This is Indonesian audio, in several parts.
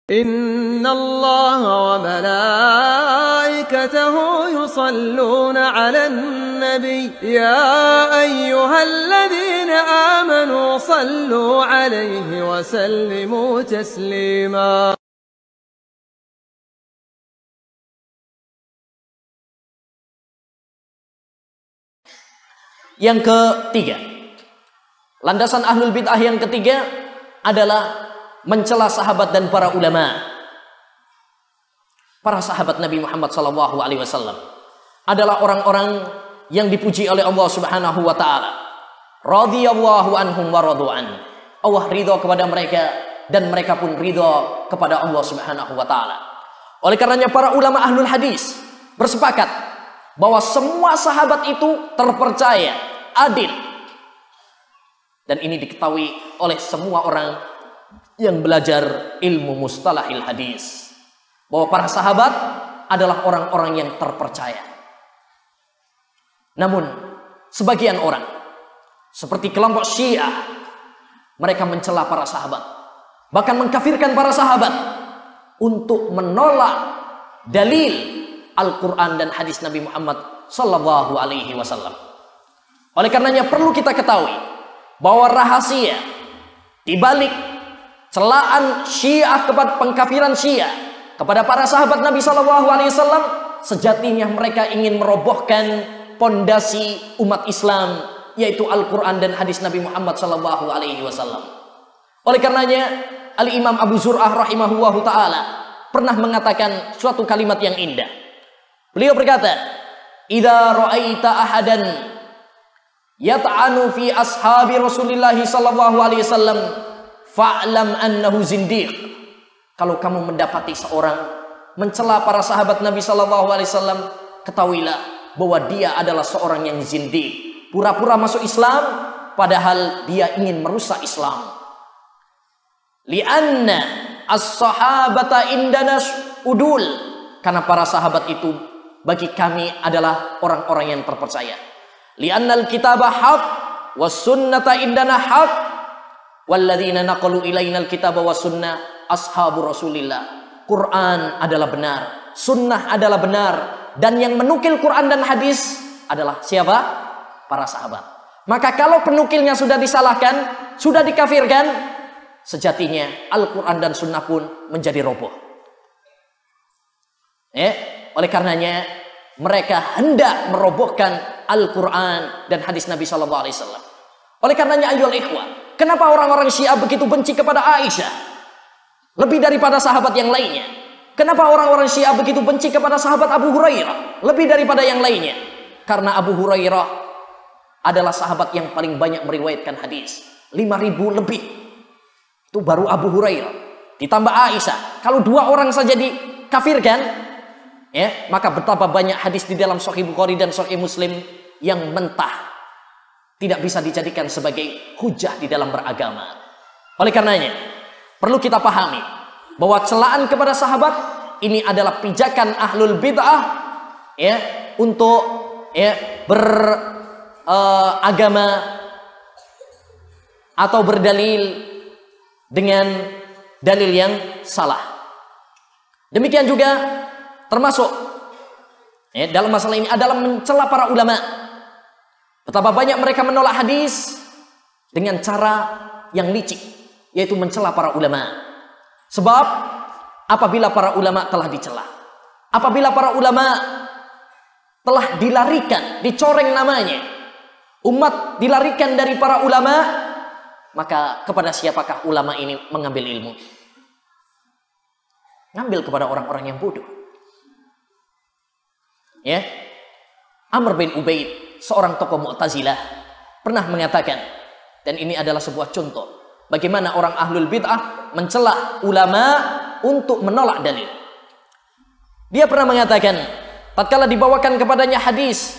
إن الله وملائكته يصلون على النبي يا أيها الذين آمنوا صلوا عليه وسلموا تسليما. Yang ketiga, landasan ahlul bid'ah yang ketiga adalah mencela sahabat dan para ulama. Para sahabat Nabi Muhammad SAW adalah orang-orang yang dipuji oleh Allah Subhanahu wa taala. Radhiyallahu anhum wa radu'an. Allah ridha kepada mereka dan mereka pun ridha kepada Allah Subhanahu wa taala. Oleh karenanya para ulama ahlul hadis bersepakat bahwa semua sahabat itu terpercaya, adil. Dan ini diketahui oleh semua orang yang belajar ilmu mustalahil hadis, bahwa para sahabat adalah orang-orang yang terpercaya. Namun sebagian orang seperti kelompok Syiah, mereka mencela para sahabat, bahkan mengkafirkan para sahabat untuk menolak dalil Al-Quran dan hadis Nabi Muhammad sallallahu alaihi wasallam. Oleh karenanya perlu kita ketahui bahwa rahasia di balik celaan Syiah kepada pengkafiran Syiah kepada para sahabat Nabi sallallahu alaihi wasallam, sejatinya mereka ingin merobohkan pondasi umat Islam, yaitu Al-Quran dan hadis Nabi Muhammad sallallahu alaihi wasallam. Oleh karenanya Al-Imam Abu Zur'ah rahimahullahu taala pernah mengatakan suatu kalimat yang indah. Beliau berkata, "Idza ra'aita ahadan yat'anu fi ashabi Rasulillah sallallahu alaihi wasallam fa'lam annahu zindiq." Kalau kamu mendapati seorang mencela para sahabat Nabi sallallahu alaihi wasallam, ketahuilah bahwa dia adalah seorang yang zindiq, pura-pura masuk Islam padahal dia ingin merusak Islam. Li'anna as-sahabata indana udul, karena para sahabat itu bagi kami adalah orang-orang yang terpercaya. Li'annal kitabah haq was sunnata indana haq walladzina naqalu ilainal kitaba was sunnah ashabu Rasulillah. Quran adalah benar, sunnah adalah benar, dan yang menukil Quran dan hadis adalah siapa? Para sahabat. Maka kalau penukilnya sudah disalahkan, sudah dikafirkan, sejatinya Al-Quran dan sunnah pun menjadi roboh. Oleh karenanya mereka hendak merobohkan Al-Quran dan hadis Nabi Sallallahu Alaihi Wasallam. Oleh karenanya ayyuhal ikhwah, kenapa orang-orang Syiah begitu benci kepada Aisyah lebih daripada sahabat yang lainnya? Kenapa orang-orang Syiah begitu benci kepada sahabat Abu Hurairah lebih daripada yang lainnya? Karena Abu Hurairah adalah sahabat yang paling banyak meriwayatkan hadis, 5.000 lebih. Itu baru Abu Hurairah, ditambah Aisyah. Kalau dua orang saja dikafirkan, maka betapa banyak hadis di dalam Sahih Bukhari dan Sahih Muslim yang mentah, tidak bisa dijadikan sebagai hujah di dalam beragama. Oleh karenanya perlu kita pahami bahwa celaan kepada sahabat ini adalah pijakan ahlul bid'ah untuk beragama atau berdalil dengan dalil yang salah. Demikian juga termasuk dalam masalah ini adalah mencela para ulama. Betapa banyak mereka menolak hadis dengan cara yang licik, yaitu mencela para ulama. Sebab apabila para ulama telah dicela, apabila para ulama telah dilarikan, dicoreng namanya, umat dilarikan dari para ulama, maka kepada siapakah ulama ini mengambil ilmu? Ngambil kepada orang-orang yang bodoh. Amr bin Ubaid, seorang tokoh Mu'tazilah, pernah mengatakan, dan ini adalah sebuah contoh bagaimana orang ahlul bid'ah mencela ulama untuk menolak dalil. Dia pernah mengatakan, tatkala dibawakan kepadanya hadis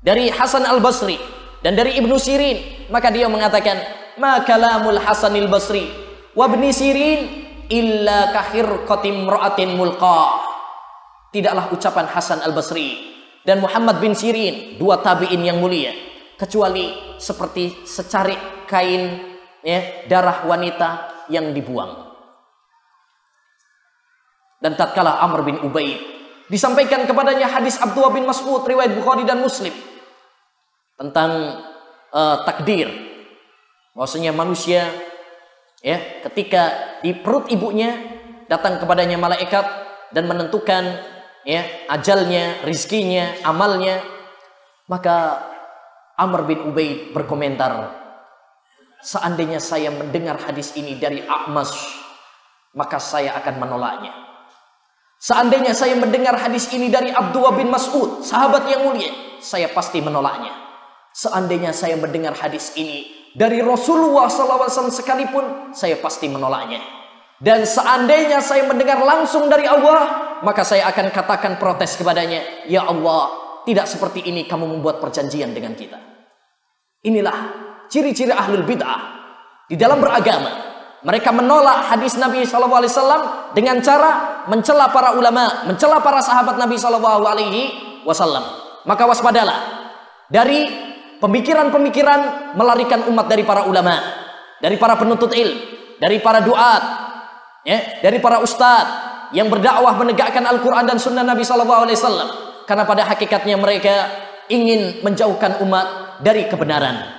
dari Hasan al-Basri dan dari Ibnu Sirin, maka dia mengatakan, ma kalamul Hasanil Basri wa Ibnu Sirin illa kahirqatim ra'atin mulqah. Tidaklah ucapan Hasan al-Basri dan Muhammad bin Sirin, dua tabi'in yang mulia, kecuali seperti secarik kain darah wanita yang dibuang. Dan tatkala Amr bin Ubaid disampaikan kepadanya hadis Abdullah bin Mas'ud riwayat Bukhari dan Muslim tentang takdir, bahwasanya manusia ya ketika di perut ibunya datang kepadanya malaikat dan menentukan ya ajalnya, rizkinya, amalnya, maka Amr bin Ubaid berkomentar, seandainya saya mendengar hadis ini dari A'mash, maka saya akan menolaknya. Seandainya saya mendengar hadis ini dari Abdullah bin Mas'ud, sahabat yang mulia, saya pasti menolaknya. Seandainya saya mendengar hadis ini dari Rasulullah SAW sekalipun, saya pasti menolaknya. Dan seandainya saya mendengar langsung dari Allah, maka saya akan katakan protes kepadanya, ya Allah, tidak seperti ini kamu membuat perjanjian dengan kita. Inilah ciri-ciri ahlul bid'ah di dalam beragama. Mereka menolak hadis Nabi SAW dengan cara mencela para ulama, mencela para sahabat Nabi SAW. Maka waspadalah dari pemikiran-pemikiran melarikan umat dari para ulama, dari para penuntut ilmu, dari para duat, ya, dari para ustadz yang berdakwah menegakkan Al-Quran dan Sunnah Nabi SAW. Karena pada hakikatnya mereka ingin menjauhkan umat dari kebenaran.